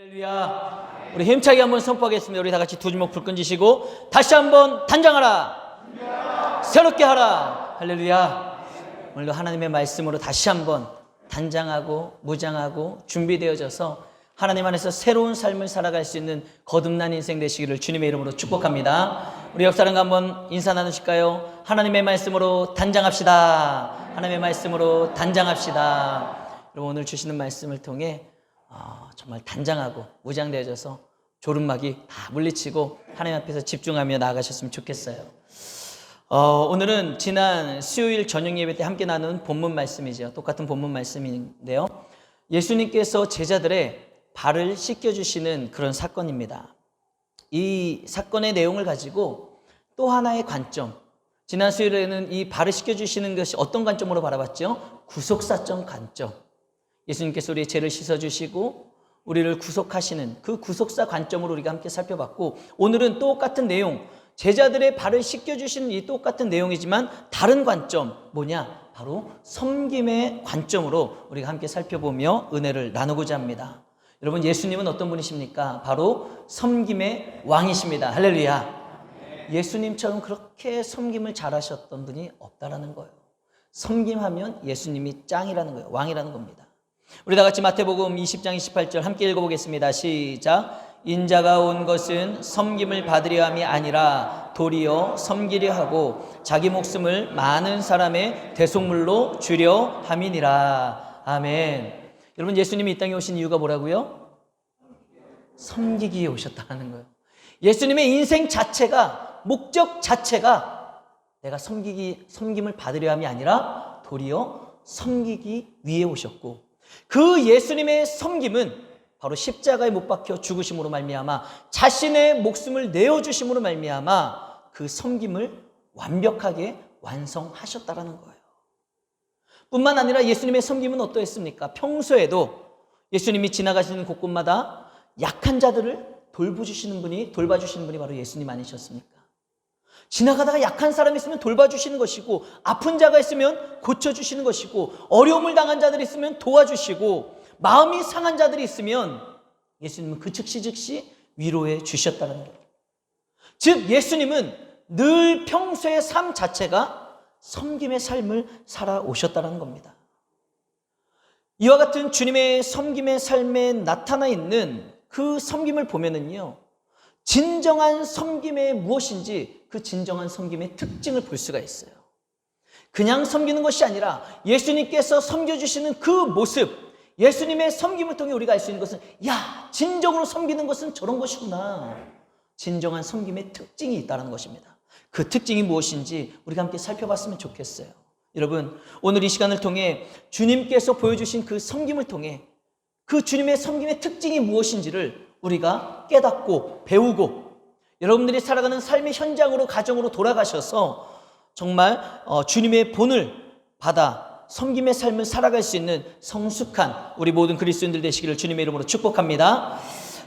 할렐루야. 우리 힘차게 한번 선포하겠습니다. 우리 다 같이 두 주먹 불끈 지시고 다시 한번 단장하라. 새롭게 하라. 할렐루야. 오늘도 하나님의 말씀으로 다시 한번 단장하고 무장하고 준비되어져서 하나님 안에서 새로운 삶을 살아갈 수 있는 거듭난 인생 되시기를 주님의 이름으로 축복합니다. 우리 옆 사람과 한번 인사 나누실까요? 하나님의 말씀으로 단장합시다. 하나님의 말씀으로 단장합시다. 여러분, 오늘 주시는 말씀을 통해 정말 단장하고 무장되어져서 조름막이 다 물리치고 하나님 앞에서 집중하며 나아가셨으면 좋겠어요. 오늘은 지난 수요일 저녁 예배 때 함께 나눈 본문 말씀이죠. 똑같은 본문 말씀인데요, 예수님께서 제자들의 발을 씻겨주시는 그런 사건입니다. 이 사건의 내용을 가지고 또 하나의 관점, 지난 수요일에는 이 발을 씻겨주시는 것이 어떤 관점으로 바라봤죠? 구속사적 관점. 예수님께서 우리의 죄를 씻어주시고 우리를 구속하시는 그 구속사 관점으로 우리가 함께 살펴봤고, 오늘은 똑같은 내용, 제자들의 발을 씻겨주시는 이 똑같은 내용이지만 다른 관점, 뭐냐? 바로 섬김의 관점으로 우리가 함께 살펴보며 은혜를 나누고자 합니다. 여러분, 예수님은 어떤 분이십니까? 바로 섬김의 왕이십니다. 할렐루야. 예수님처럼 그렇게 섬김을 잘하셨던 분이 없다라는 거예요. 섬김하면 예수님이 짱이라는 거예요. 왕이라는 겁니다. 우리 다 같이 마태복음 20장 28절 함께 읽어보겠습니다. 시작. 인자가 온 것은 섬김을 받으려 함이 아니라 도리어 섬기려 하고 자기 목숨을 많은 사람의 대속물로 주려 함이니라. 아멘. 여러분, 예수님이 이 땅에 오신 이유가 뭐라고요? 섬기기 위해 오셨다는 거예요. 예수님의 인생 자체가, 목적 자체가 내가 섬김을 받으려 함이 아니라 도리어 섬기기 위해 오셨고, 그 예수님의 섬김은 바로 십자가에 못 박혀 죽으심으로 말미암아 자신의 목숨을 내어주심으로 말미암아 그 섬김을 완벽하게 완성하셨다라는 거예요. 뿐만 아니라 예수님의 섬김은 어떠했습니까? 평소에도 예수님이 지나가시는 곳곳마다 약한 자들을 돌봐주시는 분이 바로 예수님 아니셨습니까? 지나가다가 약한 사람이 있으면 돌봐주시는 것이고, 아픈 자가 있으면 고쳐주시는 것이고, 어려움을 당한 자들이 있으면 도와주시고, 마음이 상한 자들이 있으면 예수님은 그 즉시 위로해 주셨다는 거예요. 즉, 예수님은 늘 평소의 삶 자체가 섬김의 삶을 살아오셨다는 겁니다. 이와 같은 주님의 섬김의 삶에 나타나 있는 그 섬김을 보면은요, 진정한 섬김이 무엇인지 그 진정한 섬김의 특징을 볼 수가 있어요. 그냥 섬기는 것이 아니라 예수님께서 섬겨주시는 그 모습, 예수님의 섬김을 통해 우리가 알 수 있는 것은, 야, 진정으로 섬기는 것은 저런 것이구나. 진정한 섬김의 특징이 있다는 것입니다. 그 특징이 무엇인지 우리가 함께 살펴봤으면 좋겠어요. 여러분, 오늘 이 시간을 통해 주님께서 보여주신 그 섬김을 통해 그 주님의 섬김의 특징이 무엇인지를 우리가 깨닫고 배우고, 여러분들이 살아가는 삶의 현장으로, 가정으로 돌아가셔서 정말 주님의 본을 받아 섬김의 삶을 살아갈 수 있는 성숙한 우리 모든 그리스도인들 되시기를 주님의 이름으로 축복합니다.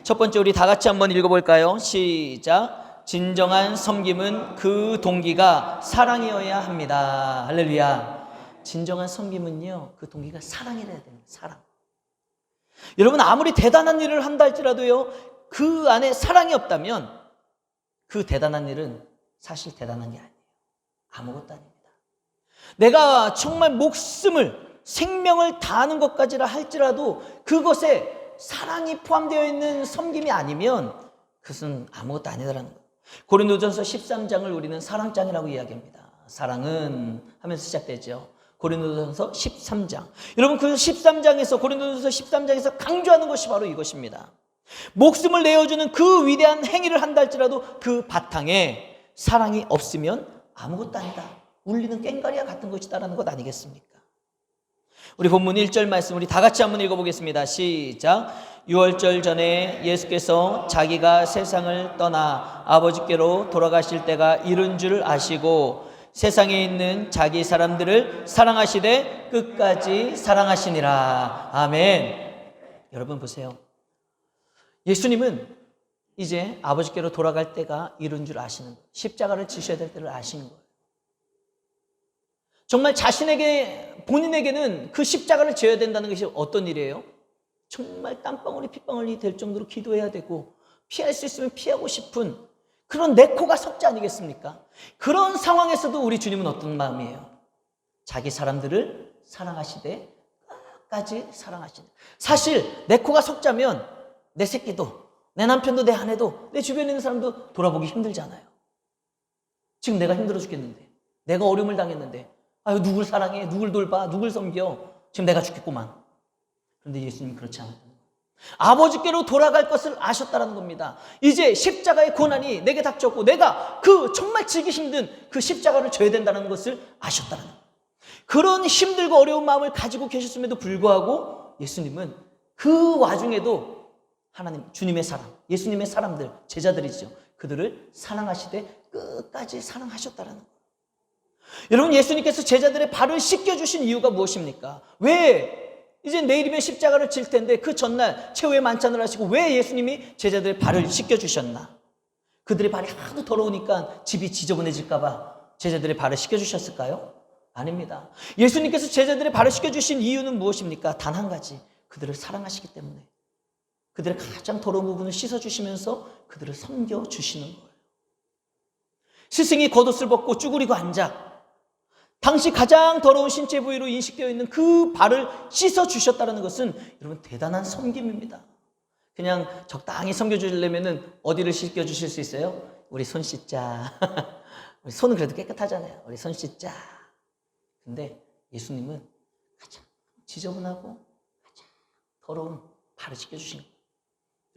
첫 번째, 우리 다 같이 한번 읽어볼까요? 시작. 진정한 섬김은 그 동기가 사랑이어야 합니다. 할렐루야. 진정한 섬김은요, 그 동기가 사랑이어야 됩니다. 사랑. 여러분, 아무리 대단한 일을 한다 할지라도요, 그 안에 사랑이 없다면 그 대단한 일은 사실 대단한 게 아니에요. 아무것도 아닙니다. 내가 정말 목숨을, 생명을 다하는 것까지라 할지라도 그것에 사랑이 포함되어 있는 섬김이 아니면 그것은 아무것도 아니다라는 거예요. 고린도전서 13장을 우리는 사랑장이라고 이야기합니다. 사랑은 하면서 시작되죠. 고린도전서 13장. 여러분, 그 13장에서, 고린도전서 13장에서 강조하는 것이 바로 이것입니다. 목숨을 내어주는 그 위대한 행위를 한다 할지라도 그 바탕에 사랑이 없으면 아무것도 아니다. 울리는 꽹과리와 같은 것이다라는 것 아니겠습니까? 우리 본문 1절 말씀 우리 다 같이 한번 읽어보겠습니다. 시작. 유월절 전에 예수께서 자기가 세상을 떠나 아버지께로 돌아가실 때가 이른 줄 아시고 세상에 있는 자기 사람들을 사랑하시되 끝까지 사랑하시니라. 아멘. 여러분 보세요. 예수님은 이제 아버지께로 돌아갈 때가 이른 줄 아시는 거예요. 십자가를 지셔야 될 때를 아시는 거예요. 정말 본인에게는 그 십자가를 져야 된다는 것이 어떤 일이에요? 정말 땀방울이 핏방울이 될 정도로 기도해야 되고 피할 수 있으면 피하고 싶은 그런 내 코가 석자 아니겠습니까? 그런 상황에서도 우리 주님은 어떤 마음이에요? 자기 사람들을 사랑하시되 끝까지 사랑하시는. 사실 내 코가 석자면 내 새끼도 내 남편도 내 아내도 내 주변에 있는 사람도 돌아보기 힘들잖아요. 지금 내가 힘들어 죽겠는데, 내가 어려움을 당했는데, 아유 누굴 사랑해, 누굴 돌봐, 누굴 섬겨, 지금 내가 죽겠구만. 그런데 예수님은 그렇지 않았다는 거예요. 아버지께로 돌아갈 것을 아셨다는 겁니다. 이제 십자가의 고난이 내게 닥쳤고 내가 그 정말 지기 힘든 그 십자가를 져야 된다는 것을 아셨다는 거예요. 그런 힘들고 어려운 마음을 가지고 계셨음에도 불구하고 예수님은 그 와중에도 하나님, 주님의 사람, 예수님의 사람들, 제자들이죠. 그들을 사랑하시되 끝까지 사랑하셨다는 거예요. 여러분, 예수님께서 제자들의 발을 씻겨주신 이유가 무엇입니까? 왜 이제 내일이면 십자가를 질 텐데 그 전날 최후의 만찬을 하시고 왜 예수님이 제자들의 발을 씻겨주셨나? 그들의 발이 하도 더러우니까 집이 지저분해질까 봐 제자들의 발을 씻겨주셨을까요? 아닙니다. 예수님께서 제자들의 발을 씻겨주신 이유는 무엇입니까? 단 한 가지, 그들을 사랑하시기 때문에 그들의 가장 더러운 부분을 씻어주시면서 그들을 섬겨주시는 거예요. 스승이 겉옷을 벗고 쭈그리고 앉아 당시 가장 더러운 신체 부위로 인식되어 있는 그 발을 씻어주셨다는 것은 여러분 대단한 섬김입니다. 그냥 적당히 섬겨주려면 어디를 씻겨주실 수 있어요? 우리 손 씻자. 우리 손은 그래도 깨끗하잖아요. 우리 손 씻자. 근데 예수님은 가장 지저분하고 가장 더러운 발을 씻겨주신 거예요.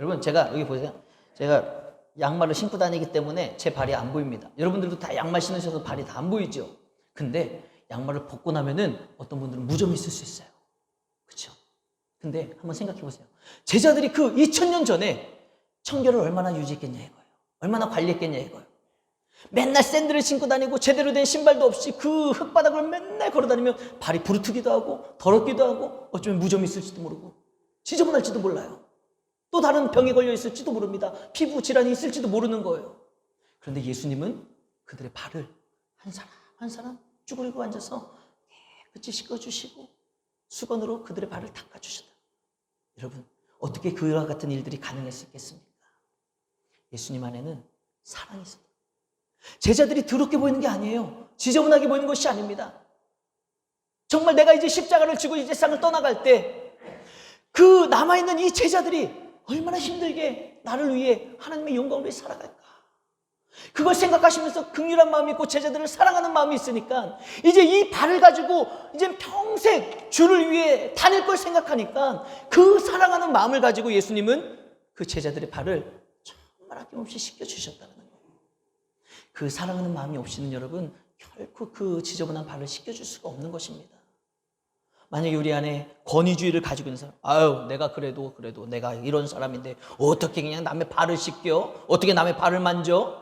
여러분, 제가 여기 보세요. 제가 양말을 신고 다니기 때문에 제 발이 안 보입니다. 여러분들도 다 양말 신으셔서 발이 다 안 보이죠? 근데 양말을 벗고 나면은 어떤 분들은 무좀이 있을 수 있어요. 그렇죠? 근데 한번 생각해 보세요. 제자들이 그 2000년 전에 청결을 얼마나 유지했겠냐 이거예요. 얼마나 관리했겠냐 이거예요. 맨날 샌들을 신고 다니고 제대로 된 신발도 없이 그 흙바닥을 맨날 걸어다니면 발이 부르트기도 하고 더럽기도 하고 어쩌면 무좀이 있을지도 모르고 지저분할지도 몰라요. 또 다른 병에 걸려 있을지도 모릅니다. 피부 질환이 있을지도 모르는 거예요. 그런데 예수님은 그들의 발을 한 사람 한 사람 쭈그리고 앉아서 깨끗이 씻어주시고 수건으로 그들의 발을 닦아주셨다. 여러분, 어떻게 그와 같은 일들이 가능했겠습니까? 예수님 안에는 사랑이 있었다. 제자들이 더럽게 보이는 게 아니에요. 지저분하게 보이는 것이 아닙니다. 정말 내가 이제 십자가를 지고 이제 세상을 떠나갈 때 그 남아있는 이 제자들이 얼마나 힘들게 나를 위해 하나님의 영광을 위해 살아갈까? 그걸 생각하시면서 긍휼한 마음이 있고 제자들을 사랑하는 마음이 있으니까 이제 이 발을 가지고 이제 평생 주를 위해 다닐 걸 생각하니까 그 사랑하는 마음을 가지고 예수님은 그 제자들의 발을 정말 아낌없이 씻겨주셨다는 거예요. 그 사랑하는 마음이 없이는 여러분 결코 그 지저분한 발을 씻겨줄 수가 없는 것입니다. 만약에 우리 안에 권위주의를 가지고 있는 사람, 아유 내가 그래도 내가 이런 사람인데 어떻게 그냥 남의 발을 씻겨? 어떻게 남의 발을 만져?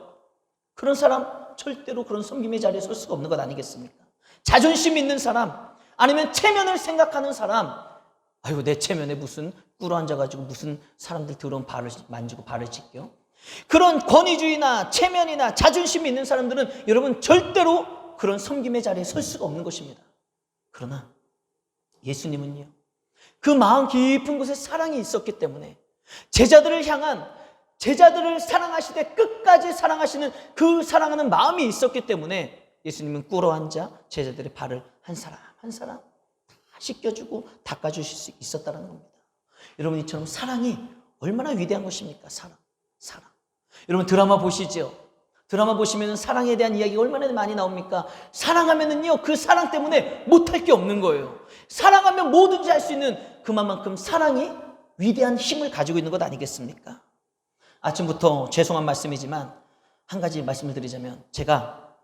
그런 사람 절대로 그런 섬김의 자리에 설 수가 없는 것 아니겠습니까? 자존심 있는 사람, 아니면 체면을 생각하는 사람, 아유 내 체면에 무슨 꿇어 앉아가지고 무슨 사람들 더러운 발을 만지고 발을 씻겨? 그런 권위주의나 체면이나 자존심이 있는 사람들은 여러분 절대로 그런 섬김의 자리에 설 수가 없는 것입니다. 그러나 예수님은요, 그 마음 깊은 곳에 사랑이 있었기 때문에 제자들을 향한, 제자들을 사랑하시되 끝까지 사랑하시는 그 사랑하는 마음이 있었기 때문에 예수님은 꿇어앉아 제자들의 발을 한 사람 한 사람 다 씻겨주고 닦아주실 수 있었다는 겁니다. 여러분, 이처럼 사랑이 얼마나 위대한 것입니까? 사랑. 여러분 드라마 보시죠? 드라마 보시면 사랑에 대한 이야기가 얼마나 많이 나옵니까? 사랑하면은요, 그 사랑 때문에 못할 게 없는 거예요. 사랑하면 뭐든지 할 수 있는 그만큼 사랑이 위대한 힘을 가지고 있는 것 아니겠습니까? 아침부터 죄송한 말씀이지만 한 가지 말씀을 드리자면, 제가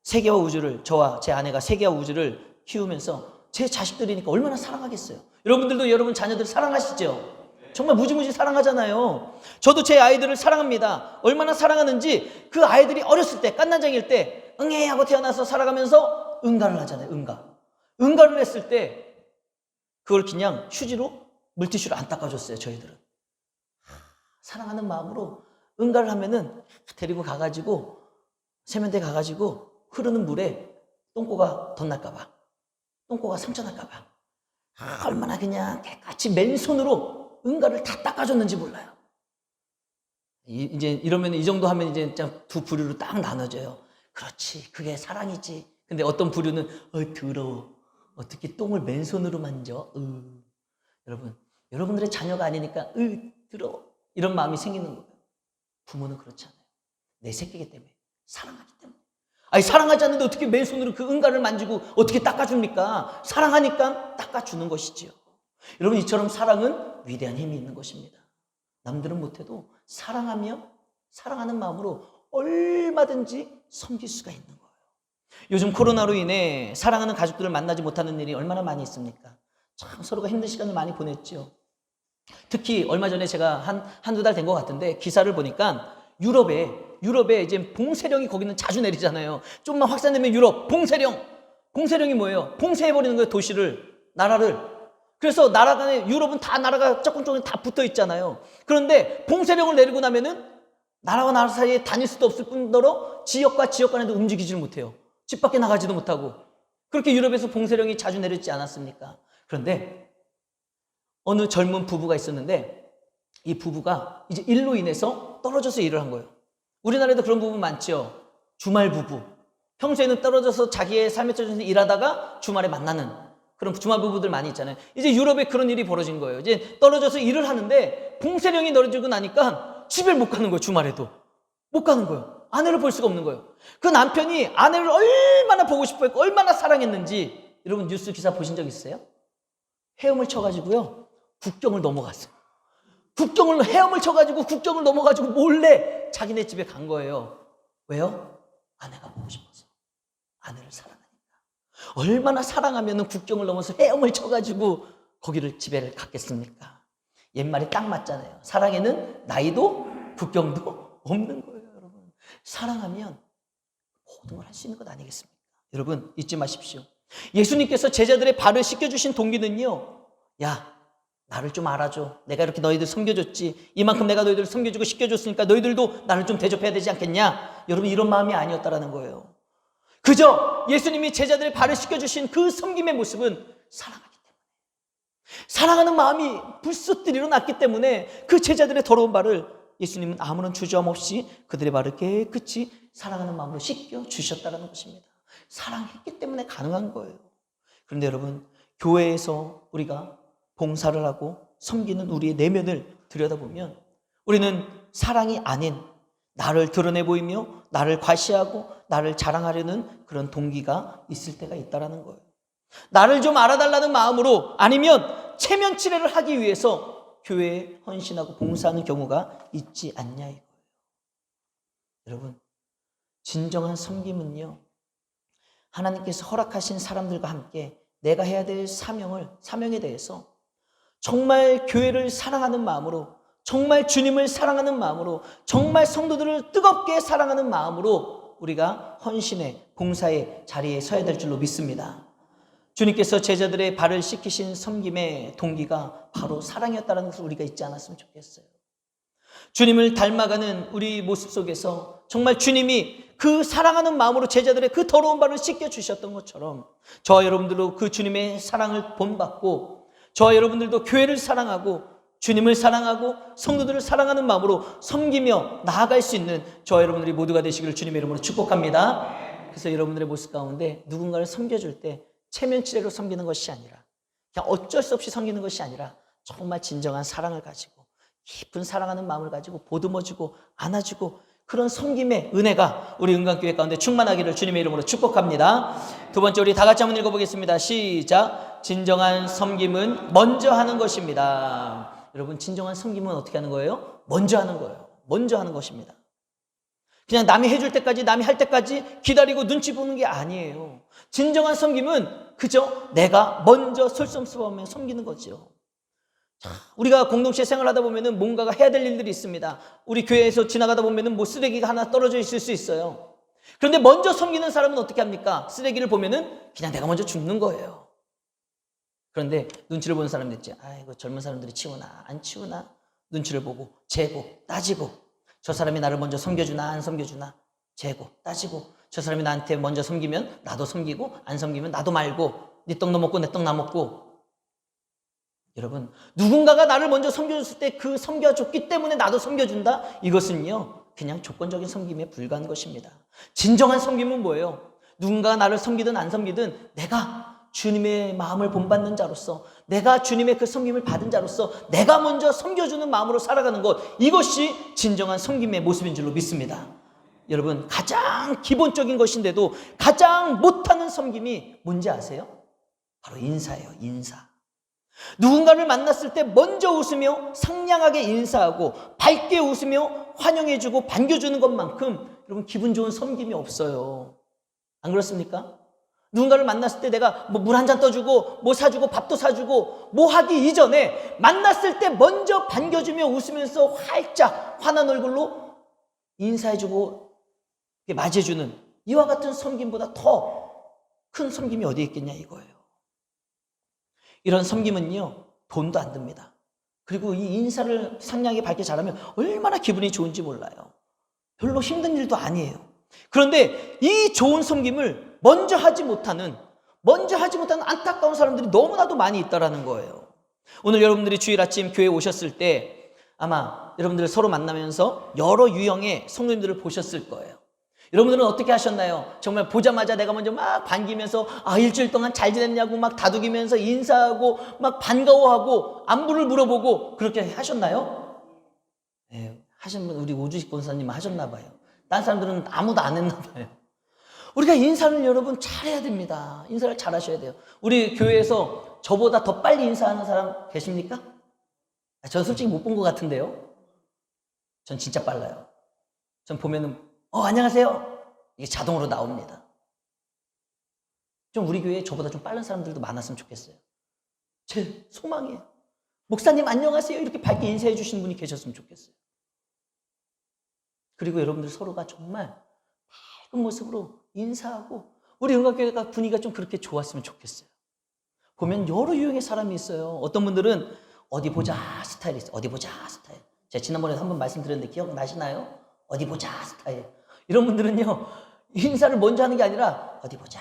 세계와 우주를, 저와 제 아내가 세계와 우주를 키우면서 제 자식들이니까 얼마나 사랑하겠어요. 여러분들도 여러분 자녀들 사랑하시죠? 정말 무지무지 사랑하잖아요. 저도 제 아이들을 사랑합니다. 얼마나 사랑하는지 그 아이들이 어렸을 때, 깐난장일 때 응애 하고 태어나서 살아가면서 응가를 하잖아요. 응가를 했을 때 그걸 그냥 휴지로, 물티슈로 안 닦아줬어요. 저희들은 사랑하는 마음으로 응가를 하면은 데리고 가가지고 세면대 가가지고 흐르는 물에 똥꼬가 덧날까봐, 똥꼬가 상처날까봐 얼마나 그냥 깨끗이 맨손으로 응가를 다 닦아줬는지 몰라요. 이제 이러면 이 정도 하면 이제 두 부류로 딱 나눠져요. 그렇지, 그게 사랑이지. 근데 어떤 부류는 더러워. 어떻게 똥을 맨손으로 만져? 여러분들의 자녀가 아니니까 더러워. 이런 마음이 생기는 거예요. 부모는 그렇지 않아요. 내 새끼이기 때문에, 사랑하기 때문에. 아니, 사랑하지 않는데 어떻게 맨손으로 그 응가를 만지고 어떻게 닦아줍니까? 사랑하니까 닦아주는 것이지요. 여러분, 이처럼 사랑은 위대한 힘이 있는 것입니다. 남들은 못해도 사랑하며 사랑하는 마음으로 얼마든지 섬길 수가 있는 거예요. 요즘 코로나로 인해 사랑하는 가족들을 만나지 못하는 일이 얼마나 많이 있습니까? 참 서로가 힘든 시간을 많이 보냈죠. 특히 얼마 전에 제가 한두 달 된 것 같은데 기사를 보니까 유럽에 이제 봉쇄령이 거기는 자주 내리잖아요. 좀만 확산되면 유럽 봉쇄령이 뭐예요? 봉쇄해버리는 거예요. 도시를, 나라를. 그래서 나라 간에 유럽은 다 나라가 조금 다 붙어 있잖아요. 그런데 봉쇄령을 내리고 나면은 나라와 나라 사이에 다닐 수도 없을 뿐더러 지역과 지역 간에도 움직이지를 못해요. 집 밖에 나가지도 못하고. 그렇게 유럽에서 봉쇄령이 자주 내렸지 않았습니까? 그런데 어느 젊은 부부가 있었는데 이 부부가 이제 일로 인해서 떨어져서 일을 한 거예요. 우리나라에도 그런 부부 많죠. 주말 부부. 평소에는 떨어져서 자기의 삶의 터전에서 일하다가 주말에 만나는 그런 주말 부부들 많이 있잖아요. 이제 유럽에 그런 일이 벌어진 거예요. 이제 떨어져서 일을 하는데 봉쇄령이 내려지고 나니까 집에 못 가는 거예요. 주말에도. 못 가는 거예요. 아내를 볼 수가 없는 거예요. 그 남편이 아내를 얼마나 보고 싶어 했고 얼마나 사랑했는지 여러분 뉴스 기사 보신 적 있어요? 헤엄을 쳐가지고요. 국경을 넘어갔어요. 헤엄을 쳐가지고 국경을 넘어가지고 몰래 자기네 집에 간 거예요. 왜요? 아내가 보고 싶어서. 아내를 사랑하니까. 얼마나 사랑하면 국경을 넘어서 헤엄을 쳐가지고 거기를 집에를 갔겠습니까? 옛말이 딱 맞잖아요. 사랑에는 나이도 국경도 없는 거예요, 여러분. 사랑하면 모든 걸 할 수 있는 것 아니겠습니까? 여러분 잊지 마십시오. 예수님께서 제자들의 발을 씻겨주신 동기는요, 야, 나를 좀 알아줘. 내가 이렇게 너희들 섬겨줬지. 이만큼 내가 너희들을 섬겨주고 씻겨줬으니까 너희들도 나를 좀 대접해야 되지 않겠냐? 여러분 이런 마음이 아니었다라는 거예요. 그저 예수님이 제자들의 발을 씻겨주신 그 섬김의 모습은 사랑하기 때문에, 사랑하는 마음이 불쑥 일어났기 때문에 그 제자들의 더러운 발을 예수님은 아무런 주저함 없이 그들의 발을 깨끗이 사랑하는 마음으로 씻겨주셨다는 것입니다. 사랑했기 때문에 가능한 거예요. 그런데 여러분, 교회에서 우리가 봉사를 하고 섬기는 우리의 내면을 들여다보면 우리는 사랑이 아닌 나를 드러내 보이며 나를 과시하고 나를 자랑하려는 그런 동기가 있을 때가 있다는 거예요. 나를 좀 알아달라는 마음으로 아니면 체면치레를 하기 위해서 교회에 헌신하고 봉사하는 경우가 있지 않냐 이거예요. 여러분, 진정한 섬김은요, 하나님께서 허락하신 사람들과 함께 내가 해야 될 사명에 대해서 정말 교회를 사랑하는 마음으로, 정말 주님을 사랑하는 마음으로, 정말 성도들을 뜨겁게 사랑하는 마음으로 우리가 헌신의 봉사의 자리에 서야 될 줄로 믿습니다. 주님께서 제자들의 발을 씻기신 섬김의 동기가 바로 사랑이었다는 것을 우리가 잊지 않았으면 좋겠어요. 주님을 닮아가는 우리 모습 속에서 정말 주님이 그 사랑하는 마음으로 제자들의 그 더러운 발을 씻겨주셨던 것처럼 저와 여러분들도 그 주님의 사랑을 본받고 저와 여러분들도 교회를 사랑하고 주님을 사랑하고 성도들을 사랑하는 마음으로 섬기며 나아갈 수 있는 저와 여러분들이 모두가 되시기를 주님의 이름으로 축복합니다. 그래서 여러분들의 모습 가운데 누군가를 섬겨줄 때 체면치레로 섬기는 것이 아니라 그냥 어쩔 수 없이 섬기는 것이 아니라 정말 진정한 사랑을 가지고 깊은 사랑하는 마음을 가지고 보듬어주고 안아주고 그런 섬김의 은혜가 우리 은강교회 가운데 충만하기를 주님의 이름으로 축복합니다. 두 번째 우리 다 같이 한번 읽어보겠습니다. 시작. 진정한 섬김은 먼저 하는 것입니다. 여러분, 진정한 섬김은 어떻게 하는 거예요? 먼저 하는 거예요. 먼저 하는 것입니다. 그냥 남이 해줄 때까지, 남이 할 때까지 기다리고 눈치 보는 게 아니에요. 진정한 섬김은 그저 내가 먼저 솔선수범하며 섬기는 거죠. 우리가 공동체 생활하다 보면은 뭔가가 해야 될 일들이 있습니다. 우리 교회에서 지나가다 보면은 뭐 쓰레기가 하나 떨어져 있을 수 있어요. 그런데 먼저 섬기는 사람은 어떻게 합니까? 쓰레기를 보면은 그냥 내가 먼저 줍는 거예요. 그런데 눈치를 보는 사람들 있지. 아이고, 젊은 사람들이 치우나 안 치우나 눈치를 보고 재고 따지고, 저 사람이 나를 먼저 섬겨주나 안 섬겨주나 재고 따지고, 저 사람이 나한테 먼저 섬기면 나도 섬기고 안 섬기면 나도 말고, 네 떡 너 먹고 내 떡 나 먹고. 여러분, 누군가가 나를 먼저 섬겨줬을 때 그 섬겨줬기 때문에 나도 섬겨준다? 이것은요, 그냥 조건적인 섬김에 불과한 것입니다. 진정한 섬김은 뭐예요? 누군가가 나를 섬기든 안 섬기든 내가 주님의 마음을 본받는 자로서, 내가 주님의 그 섬김을 받은 자로서 내가 먼저 섬겨주는 마음으로 살아가는 것, 이것이 진정한 섬김의 모습인 줄로 믿습니다. 여러분, 가장 기본적인 것인데도 가장 못하는 섬김이 뭔지 아세요? 바로 인사예요. 인사. 누군가를 만났을 때 먼저 웃으며 상냥하게 인사하고 밝게 웃으며 환영해주고 반겨주는 것만큼 여러분 기분 좋은 섬김이 없어요. 안 그렇습니까? 누군가를 만났을 때 내가 뭐 물 한 잔 떠주고 뭐 사주고 밥도 사주고 뭐 하기 이전에 만났을 때 먼저 반겨주며 웃으면서 활짝 환한 얼굴로 인사해주고 맞이해주는 이와 같은 섬김보다 더 큰 섬김이 어디에 있겠냐 이거예요. 이런 섬김은요, 돈도 안 듭니다. 그리고 이 인사를 상냥하게 밝게 잘하면 얼마나 기분이 좋은지 몰라요. 별로 힘든 일도 아니에요. 그런데 이 좋은 섬김을 먼저 하지 못하는 안타까운 사람들이 너무나도 많이 있다라는 거예요. 오늘 여러분들이 주일 아침 교회에 오셨을 때 아마 여러분들 서로 만나면서 여러 유형의 성도님들을 보셨을 거예요. 여러분들은 어떻게 하셨나요? 정말 보자마자 내가 먼저 막 반기면서 일주일 동안 잘 지냈냐고 막 다독이면서 인사하고 막 반가워하고 안부를 물어보고 그렇게 하셨나요? 네, 하신 분 우리 오주식 권사님 하셨나 봐요. 다른 사람들은 아무도 안 했나 봐요. 우리가 인사를 여러분 잘해야 됩니다. 인사를 잘 하셔야 돼요. 우리 교회에서 저보다 더 빨리 인사하는 사람 계십니까? 전 솔직히 못 본 것 같은데요. 전 진짜 빨라요. 전 보면은 안녕하세요. 이게 자동으로 나옵니다. 좀 우리 교회에 저보다 좀 빠른 사람들도 많았으면 좋겠어요. 제 소망이에요. 목사님 안녕하세요. 이렇게 밝게 인사해 주시는 분이 계셨으면 좋겠어요. 그리고 여러분들 서로가 정말 밝은 모습으로 인사하고 우리 응답교회가 분위기가 좀 그렇게 좋았으면 좋겠어요. 보면 여러 유형의 사람이 있어요. 어떤 분들은 어디 보자 스타일이 있어요. 어디 보자 스타일. 제가 지난번에 한번 말씀드렸는데 기억나시나요? 어디 보자 스타일. 이런 분들은요, 인사를 먼저 하는 게 아니라 어디 보자.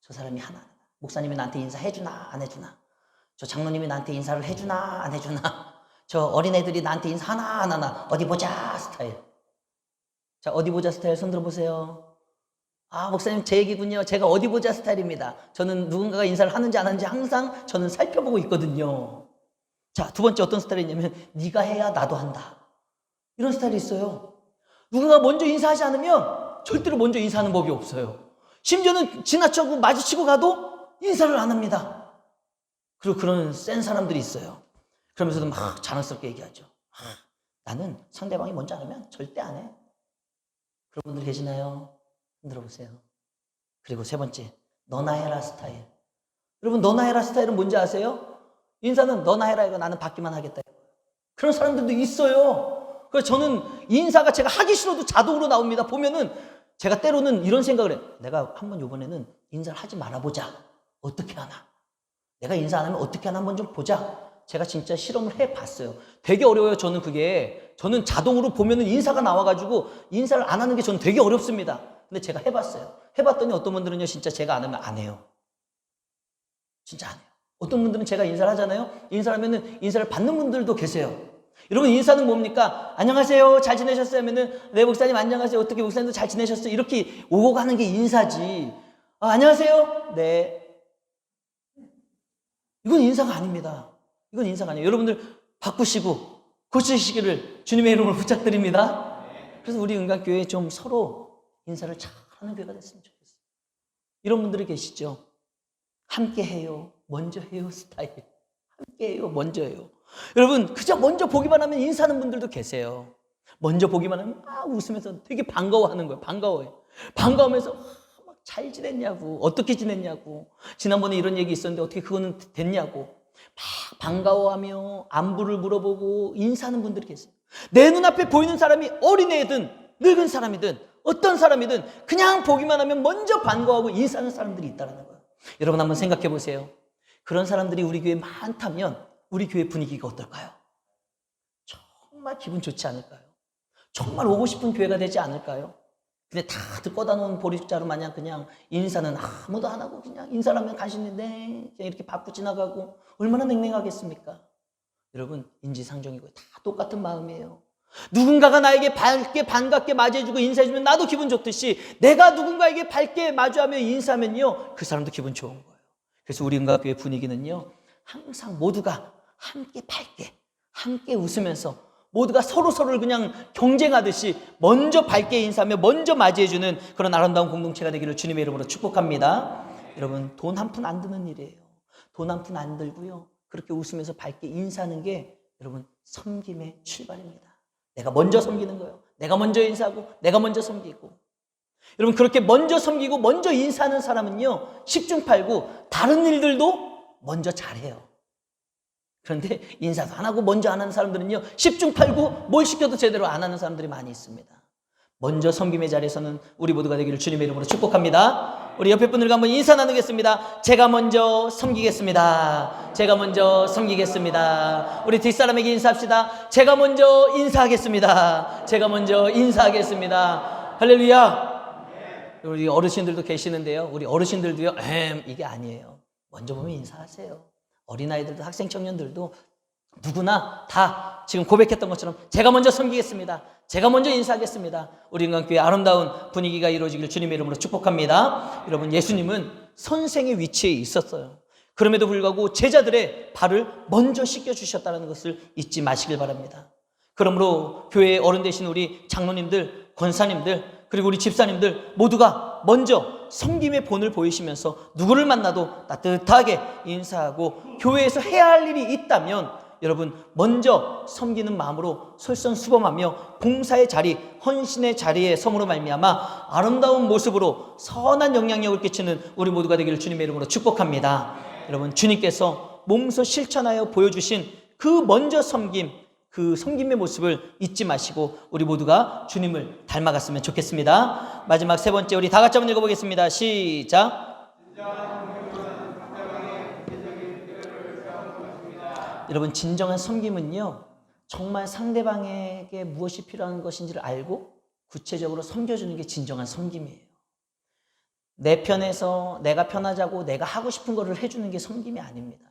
저 사람이 하나. 목사님이 나한테 인사해주나 안 해주나. 저 장로님이 나한테 인사를 해주나 안 해주나. 저 어린애들이 나한테 인사 하나 안 하나. 어디 보자 스타일. 자, 어디 보자 스타일 손 들어보세요. 목사님 제 얘기군요. 제가 어디 보자 스타일입니다. 저는 누군가가 인사를 하는지 안 하는지 항상 저는 살펴보고 있거든요. 자, 두 번째 어떤 스타일이냐면 네가 해야 나도 한다. 이런 스타일이 있어요. 누군가 먼저 인사하지 않으면 절대로 먼저 인사하는 법이 없어요. 심지어는 지나치고 마주치고 가도 인사를 안 합니다. 그리고 그런 센 사람들이 있어요. 그러면서도 막 자랑스럽게 얘기하죠. 나는 상대방이 먼저 안 하면 절대 안 해. 그런 분들 계시나요? 흔들어 보세요. 그리고 세 번째, 너나 해라 스타일. 여러분, 너나 해라 스타일은 뭔지 아세요? 인사는 너나 해라 이거 나는 받기만 하겠다. 그런 사람들도 있어요. 그래서 저는 인사가 제가 하기 싫어도 자동으로 나옵니다. 보면은 제가 때로는 이런 생각을 해요. 내가 한번 이번에는 인사를 하지 말아보자. 어떻게 하나? 내가 인사 안 하면 어떻게 하나 한번 좀 보자. 제가 진짜 실험을 해봤어요. 되게 어려워요. 저는 그게. 저는 자동으로 보면은 인사가 나와가지고 인사를 안 하는 게 저는 되게 어렵습니다. 근데 제가 해봤어요. 해봤더니 어떤 분들은요, 진짜 제가 안 하면 안 해요. 진짜 안 해요. 어떤 분들은 제가 인사를 하잖아요. 인사를 하면은 인사를 받는 분들도 계세요. 여러분, 인사는 뭡니까? 안녕하세요. 잘 지내셨어요? 하면은 네, 목사님 안녕하세요. 어떻게 목사님도 잘 지내셨어요? 이렇게 오고 가는 게 인사지. 안녕하세요. 네. 이건 인사가 아닙니다. 이건 인사가 아니에요. 여러분들 바꾸시고 고치시기를 주님의 이름으로 부탁드립니다. 그래서 우리 은강교회에 좀 서로 인사를 잘하는 교회가 됐으면 좋겠어요. 이런 분들이 계시죠? 함께 해요. 먼저 해요 스타일. 함께 해요. 먼저 해요. 여러분, 그저 먼저 보기만 하면 인사하는 분들도 계세요. 먼저 보기만 하면 막 웃으면서 되게 반가워하는 거예요. 반가워해요. 반가우면서 막 잘 지냈냐고, 어떻게 지냈냐고, 지난번에 이런 얘기 있었는데 어떻게 그거는 됐냐고 막 반가워하며 안부를 물어보고 인사하는 분들이 계세요. 내 눈앞에 보이는 사람이 어린애든 늙은 사람이든 어떤 사람이든 그냥 보기만 하면 먼저 반가워하고 인사하는 사람들이 있다는 거예요. 여러분, 한번 생각해 보세요. 그런 사람들이 우리 교회에 많다면 우리 교회 분위기가 어떨까요? 정말 기분 좋지 않을까요? 정말 오고 싶은 교회가 되지 않을까요? 근데 다들 꺼다 놓은 보리자루 마냥 그냥 인사는 아무도 안 하고 그냥 인사를 하면 간신히 그냥 이렇게 받고 지나가고 얼마나 냉랭하겠습니까? 여러분, 인지상정이고 다 똑같은 마음이에요. 누군가가 나에게 밝게 반갑게 맞이해주고 인사해주면 나도 기분 좋듯이 내가 누군가에게 밝게 마주하며 인사하면요 그 사람도 기분 좋은 거예요. 그래서 우리 은가교회 분위기는요 항상 모두가 함께 밝게 함께 웃으면서 모두가 서로서로를 그냥 경쟁하듯이 먼저 밝게 인사하며 먼저 맞이해주는 그런 아름다운 공동체가 되기를 주님의 이름으로 축복합니다. 여러분, 돈 한 푼 안 드는 일이에요. 돈 한 푼 안 들고요 그렇게 웃으면서 밝게 인사하는 게 여러분 섬김의 출발입니다. 내가 먼저 섬기는 거예요. 내가 먼저 인사하고 내가 먼저 섬기고. 여러분, 그렇게 먼저 섬기고 먼저 인사하는 사람은요 10중8구 다른 일들도 먼저 잘해요. 그런데 인사도 안 하고 먼저 안 하는 사람들은요 10중8구 뭘 시켜도 제대로 안 하는 사람들이 많이 있습니다. 먼저 섬김의 자리에서는 우리 모두가 되기를 주님의 이름으로 축복합니다. 우리 옆에 분들과 한번 인사 나누겠습니다. 제가 먼저 섬기겠습니다. 제가 먼저 섬기겠습니다. 우리 뒷사람에게 인사합시다. 제가 먼저 인사하겠습니다. 제가 먼저 인사하겠습니다. 할렐루야. 우리 어르신들도 계시는데요 우리 어르신들도요 이게 아니에요. 먼저 보면 인사하세요. 어린아이들도 학생 청년들도 누구나 다 지금 고백했던 것처럼 제가 먼저 섬기겠습니다. 제가 먼저 인사하겠습니다. 우리 은강교회 아름다운 분위기가 이루어지길 주님의 이름으로 축복합니다. 여러분, 예수님은 선생의 위치에 있었어요. 그럼에도 불구하고 제자들의 발을 먼저 씻겨주셨다는 것을 잊지 마시길 바랍니다. 그러므로 교회의 어른 되신 우리 장로님들, 권사님들, 그리고 우리 집사님들 모두가 먼저 섬김의 본을 보이시면서 누구를 만나도 따뜻하게 인사하고 교회에서 해야 할 일이 있다면 여러분 먼저 섬기는 마음으로 솔선수범하며 봉사의 자리, 헌신의 자리에 섬으로 말미암아 아름다운 모습으로 선한 영향력을 끼치는 우리 모두가 되기를 주님의 이름으로 축복합니다. 여러분, 주님께서 몸소 실천하여 보여주신 그 먼저 섬김, 그 섬김의 모습을 잊지 마시고 우리 모두가 주님을 닮아갔으면 좋겠습니다. 마지막 세 번째, 우리 다 같이 한번 읽어보겠습니다. 시작. 여러분, 진정한 섬김은요 정말 상대방에게 무엇이 필요한 것인지를 알고 구체적으로 섬겨주는 게 진정한 섬김이에요. 내 편에서 내가 편하자고 내가 하고 싶은 거를 해주는 게 섬김이 아닙니다.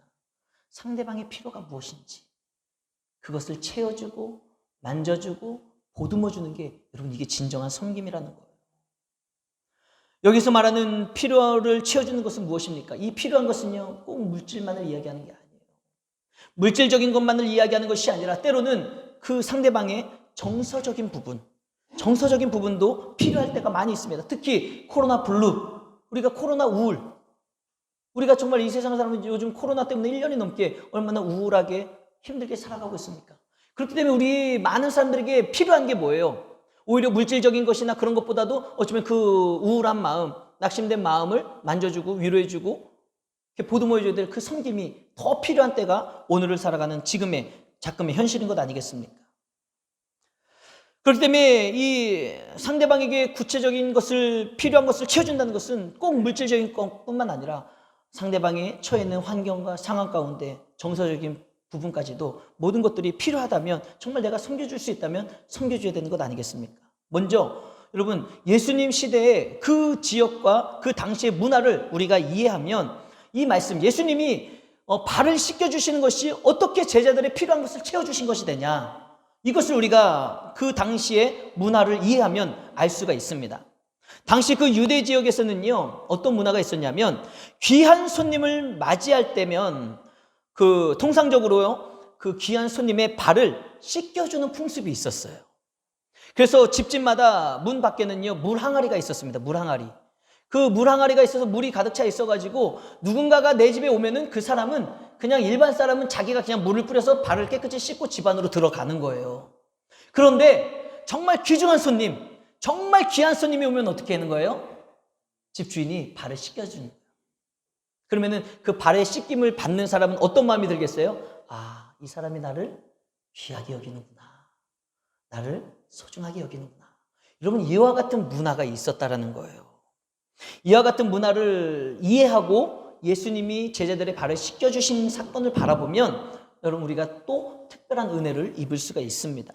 상대방의 필요가 무엇인지 그것을 채워주고 만져주고 보듬어주는 게 여러분 이게 진정한 섬김이라는 거예요. 여기서 말하는 필요를 채워주는 것은 무엇입니까? 이 필요한 것은요 꼭 물질만을 이야기하는 게 아니에요. 물질적인 것만을 이야기하는 것이 아니라 때로는 그 상대방의 정서적인 부분도 필요할 때가 많이 있습니다. 특히 코로나 블루, 우리가 코로나 우울, 우리가 정말 이 세상을 살면 요즘 코로나 때문에 1년이 넘게 얼마나 우울하게 힘들게 살아가고 있습니까? 그렇기 때문에 우리 많은 사람들에게 필요한 게 뭐예요? 오히려 물질적인 것이나 그런 것보다도 어쩌면 그 우울한 마음, 낙심된 마음을 만져주고 위로해주고 보듬어줘야 될 그 섬김이 더 필요한 때가 오늘을 살아가는 지금의 작금의 현실인 것 아니겠습니까? 그렇기 때문에 이 상대방에게 구체적인 것을 필요한 것을 채워준다는 것은 꼭 물질적인 것뿐만 아니라 상대방이 처해 있는 환경과 상황 가운데 정서적인 부분까지도 모든 것들이 필요하다면 정말 내가 섬겨줄 수 있다면 섬겨줘야 되는 것 아니겠습니까? 먼저 여러분 예수님 시대의 그 지역과 그 당시의 문화를 우리가 이해하면 이 말씀 예수님이 발을 씻겨주시는 것이 어떻게 제자들의 필요한 것을 채워주신 것이 되냐 이것을 우리가 그 당시의 문화를 이해하면 알 수가 있습니다. 당시 그 유대 지역에서는요 어떤 문화가 있었냐면 귀한 손님을 맞이할 때면 그 통상적으로요 그 귀한 손님의 발을 씻겨주는 풍습이 있었어요. 그래서 집집마다 문 밖에는요 물 항아리가 있었습니다. 물 항아리. 그 물 항아리가 있어서 물이 가득 차 있어가지고 누군가가 내 집에 오면은 그 사람은 그냥 일반 사람은 자기가 그냥 물을 뿌려서 발을 깨끗이 씻고 집 안으로 들어가는 거예요. 그런데 정말 귀중한 손님, 정말 귀한 손님이 오면 어떻게 하는 거예요? 집주인이 발을 씻겨주는 거예요. 그러면은 그 발의 씻김을 받는 사람은 어떤 마음이 들겠어요? 아, 이 사람이 나를 귀하게 여기는구나. 나를 소중하게 여기는구나. 여러분 이와 같은 문화가 있었다라는 거예요. 이와 같은 문화를 이해하고 예수님이 제자들의 발을 씻겨주신 사건을 바라보면 여러분 우리가 또 특별한 은혜를 입을 수가 있습니다.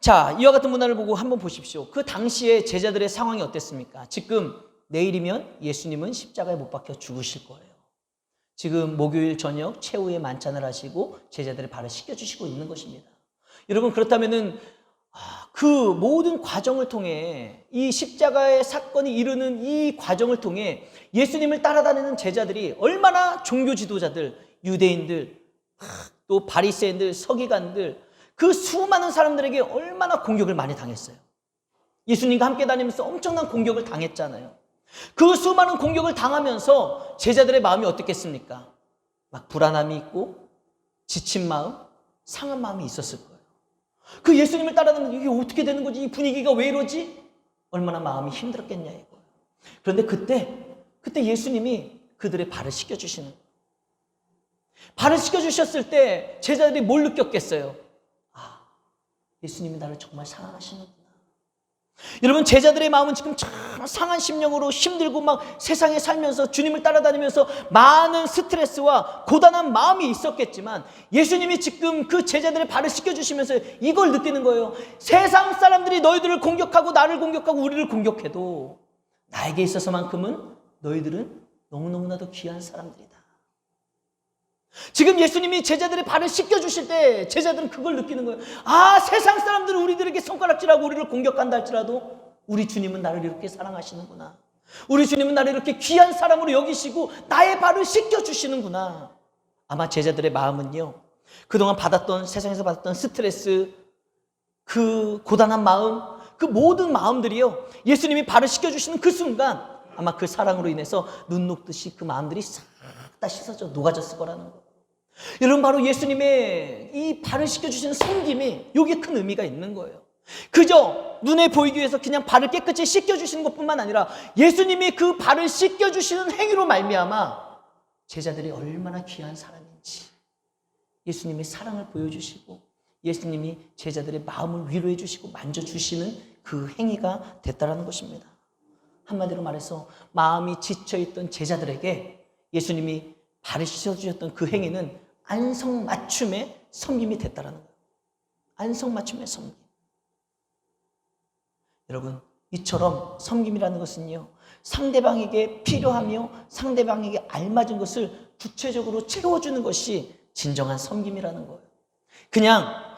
자, 이와 같은 문화를 보고 한번 보십시오. 그 당시에 제자들의 상황이 어땠습니까? 지금 내일이면 예수님은 십자가에 못 박혀 죽으실 거예요. 지금 목요일 저녁 최후의 만찬을 하시고 제자들의 발을 씻겨주시고 있는 것입니다. 여러분, 그렇다면은 그 모든 과정을 통해, 이 십자가의 사건이 이르는 이 과정을 통해 예수님을 따라다니는 제자들이 얼마나 종교 지도자들, 유대인들, 또 바리새인들, 서기관들, 그 수많은 사람들에게 얼마나 공격을 많이 당했어요. 예수님과 함께 다니면서 엄청난 공격을 당했잖아요. 그 수많은 공격을 당하면서 제자들의 마음이 어떻겠습니까? 막 불안함이 있고 지친 마음, 상한 마음이 있었을 거예요. 그 예수님을 따라다니면서 이게 어떻게 되는 거지? 이 분위기가 왜 이러지? 얼마나 마음이 힘들었겠냐 이거예요. 그런데 그때 예수님이 그들의 발을 씻겨주시는 거예요. 발을 씻겨주셨을 때 제자들이 뭘 느꼈겠어요? 예수님이 나를 정말 사랑하시는구나. 여러분, 제자들의 마음은 지금 참 상한 심령으로 힘들고 막 세상에 살면서 주님을 따라다니면서 많은 스트레스와 고단한 마음이 있었겠지만 예수님이 지금 그 제자들의 발을 씻겨주시면서 이걸 느끼는 거예요. 세상 사람들이 너희들을 공격하고 나를 공격하고 우리를 공격해도 나에게 있어서만큼은 너희들은 너무너무나도 귀한 사람들이다. 지금 예수님이 제자들의 발을 씻겨주실 때 제자들은 그걸 느끼는 거예요. 세상 사람들은 우리들에게 손가락질하고 우리를 공격한다 할지라도 우리 주님은 나를 이렇게 사랑하시는구나. 우리 주님은 나를 이렇게 귀한 사람으로 여기시고 나의 발을 씻겨주시는구나. 아마 제자들의 마음은요, 그동안 세상에서 받았던 스트레스, 그 고단한 마음, 그 모든 마음들이요, 예수님이 발을 씻겨주시는 그 순간 아마 그 사랑으로 인해서 눈 녹듯이 그 마음들이 싹 다 씻어져 녹아졌을 거라는 거예요. 여러분, 바로 예수님의 이 발을 씻겨주시는 섬김이 여기에 큰 의미가 있는 거예요. 그저 눈에 보이기 위해서 그냥 발을 깨끗이 씻겨주시는 것뿐만 아니라 예수님이 그 발을 씻겨주시는 행위로 말미암아 제자들이 얼마나 귀한 사람인지 예수님이 사랑을 보여주시고 예수님이 제자들의 마음을 위로해 주시고 만져주시는 그 행위가 됐다라는 것입니다. 한마디로 말해서 마음이 지쳐있던 제자들에게 예수님이 발을 씻어주셨던 그 행위는 안성맞춤의 섬김이 됐다라는 거예요. 안성맞춤의 섬김. 여러분, 이처럼 섬김이라는 것은요, 상대방에게 필요하며 상대방에게 알맞은 것을 구체적으로 채워주는 것이 진정한 섬김이라는 거예요. 그냥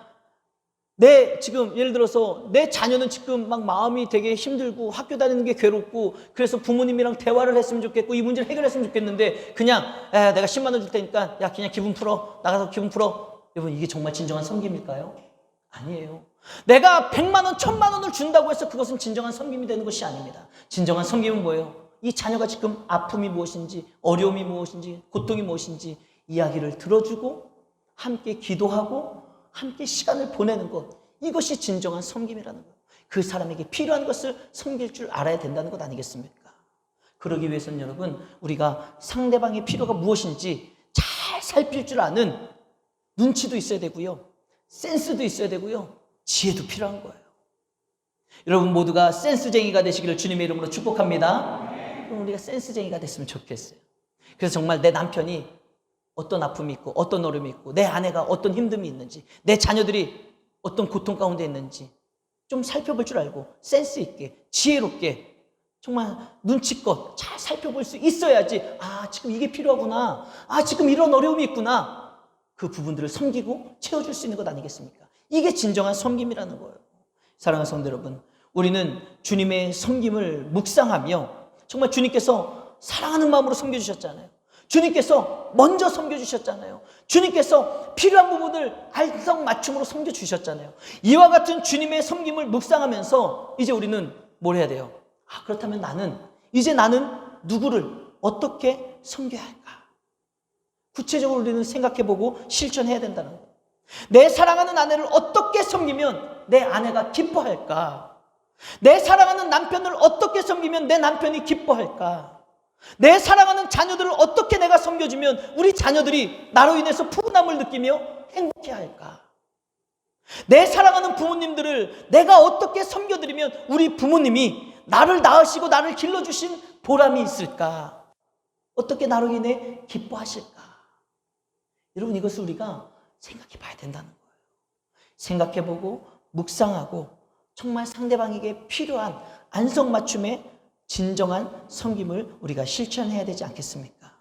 지금 예를 들어서 내 자녀는 지금 막 마음이 되게 힘들고 학교 다니는 게 괴롭고 그래서 부모님이랑 대화를 했으면 좋겠고 이 문제를 해결했으면 좋겠는데 그냥 내가 10만 원 줄 테니까 야 그냥 기분 풀어, 나가서 기분 풀어. 여러분, 이게 정말 진정한 섬김일까요? 아니에요. 내가 100만 원, 1000만 원을 준다고 해서 그것은 진정한 섬김이 되는 것이 아닙니다. 진정한 섬김은 뭐예요? 이 자녀가 지금 아픔이 무엇인지, 어려움이 무엇인지, 고통이 무엇인지 이야기를 들어주고 함께 기도하고 함께 시간을 보내는 것, 이것이 진정한 섬김이라는 것. 그 사람에게 필요한 것을 섬길 줄 알아야 된다는 것 아니겠습니까? 그러기 위해서는 여러분, 우리가 상대방의 필요가 무엇인지 잘 살필 줄 아는 눈치도 있어야 되고요, 센스도 있어야 되고요, 지혜도 필요한 거예요. 여러분 모두가 센스쟁이가 되시기를 주님의 이름으로 축복합니다. 그럼 우리가 센스쟁이가 됐으면 좋겠어요. 그래서 정말 내 남편이 어떤 아픔이 있고 어떤 어려움이 있고 내 아내가 어떤 힘듦이 있는지 내 자녀들이 어떤 고통 가운데 있는지 좀 살펴볼 줄 알고 센스 있게 지혜롭게 정말 눈치껏 잘 살펴볼 수 있어야지 지금 이게 필요하구나, 지금 이런 어려움이 있구나, 그 부분들을 섬기고 채워줄 수 있는 것 아니겠습니까? 이게 진정한 섬김이라는 거예요. 사랑하는 성도 여러분, 우리는 주님의 섬김을 묵상하며 정말 주님께서 사랑하는 마음으로 섬겨주셨잖아요. 주님께서 먼저 섬겨주셨잖아요. 주님께서 필요한 부분을 알성맞춤으로 섬겨주셨잖아요. 이와 같은 주님의 섬김을 묵상하면서 이제 우리는 뭘 해야 돼요? 그렇다면 나는 누구를 어떻게 섬겨야 할까? 구체적으로 우리는 생각해보고 실천해야 된다는 거예요. 내 사랑하는 아내를 어떻게 섬기면 내 아내가 기뻐할까? 내 사랑하는 남편을 어떻게 섬기면 내 남편이 기뻐할까? 내 사랑하는 자녀들을 어떻게 내가 섬겨주면 우리 자녀들이 나로 인해서 푸근함을 느끼며 행복해할까? 내 사랑하는 부모님들을 내가 어떻게 섬겨드리면 우리 부모님이 나를 낳으시고 나를 길러주신 보람이 있을까? 어떻게 나로 인해 기뻐하실까? 여러분, 이것을 우리가 생각해 봐야 된다는 거예요. 생각해 보고 묵상하고 정말 상대방에게 필요한 안성맞춤의 진정한 섬김을 우리가 실천해야 되지 않겠습니까?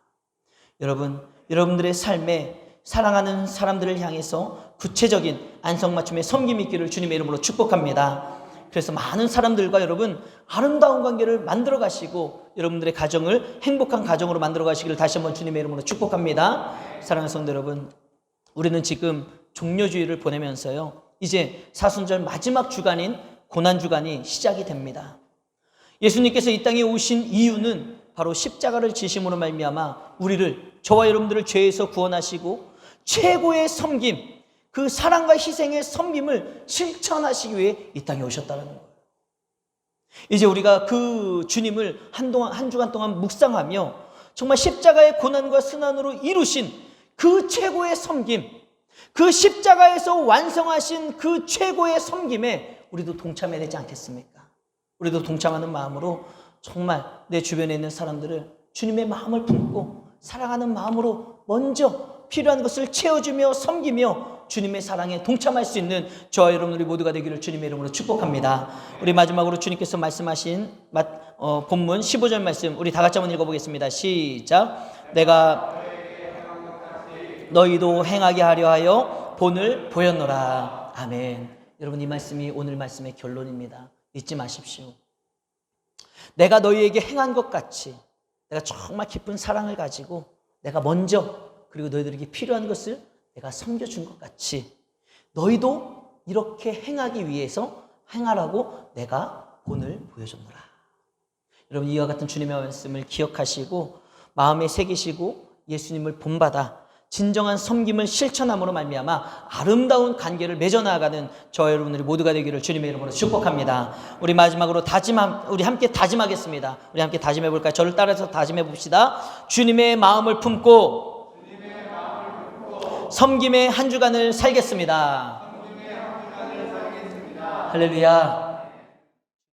여러분들의 삶에 사랑하는 사람들을 향해서 구체적인 안성맞춤의 섬김이 있기를 주님의 이름으로 축복합니다. 그래서 많은 사람들과 여러분 아름다운 관계를 만들어 가시고 여러분들의 가정을 행복한 가정으로 만들어 가시기를 다시 한번 주님의 이름으로 축복합니다. 사랑하는 성도 여러분, 우리는 지금 종료주일을 보내면서요, 이제 사순절 마지막 주간인 고난주간이 시작이 됩니다. 예수님께서 이 땅에 오신 이유는 바로 십자가를 지심으로 말미암아 우리를, 저와 여러분들을 죄에서 구원하시고 최고의 섬김, 그 사랑과 희생의 섬김을 실천하시기 위해 이 땅에 오셨다는 거예요. 이제 우리가 그 주님을 한 주간 동안 묵상하며 정말 십자가의 고난과 순환으로 이루신 그 최고의 섬김, 그 십자가에서 완성하신 그 최고의 섬김에 우리도 동참해야 되지 않겠습니까? 우리도 동참하는 마음으로 정말 내 주변에 있는 사람들을 주님의 마음을 품고 사랑하는 마음으로 먼저 필요한 것을 채워주며 섬기며 주님의 사랑에 동참할 수 있는 저와 여러분들이 모두가 되기를 주님의 이름으로 축복합니다. 우리 마지막으로 주님께서 말씀하신 본문 15절 말씀 우리 다 같이 한번 읽어보겠습니다. 시작. 내가 너희도 행하게 하려 하여 본을 보였노라. 아멘. 여러분, 이 말씀이 오늘 말씀의 결론입니다. 잊지 마십시오. 내가 너희에게 행한 것 같이 내가 정말 깊은 사랑을 가지고 내가 먼저, 그리고 너희들에게 필요한 것을 내가 섬겨준 것 같이 너희도 이렇게 행하기 위해서 행하라고 내가 본을 보여줬노라. 여러분, 이와 같은 주님의 말씀을 기억하시고 마음에 새기시고 예수님을 본받아 진정한 섬김을 실천함으로 말미암아 아름다운 관계를 맺어나가는 저와 여러분들이 모두가 되기를 주님의 이름으로 축복합니다. 우리 마지막으로 우리 함께 다짐하겠습니다. 우리 함께 다짐해 볼까요? 저를 따라서 다짐해 봅시다. 주님의 마음을 품고 섬김의 한 주간을 살겠습니다. 할렐루야.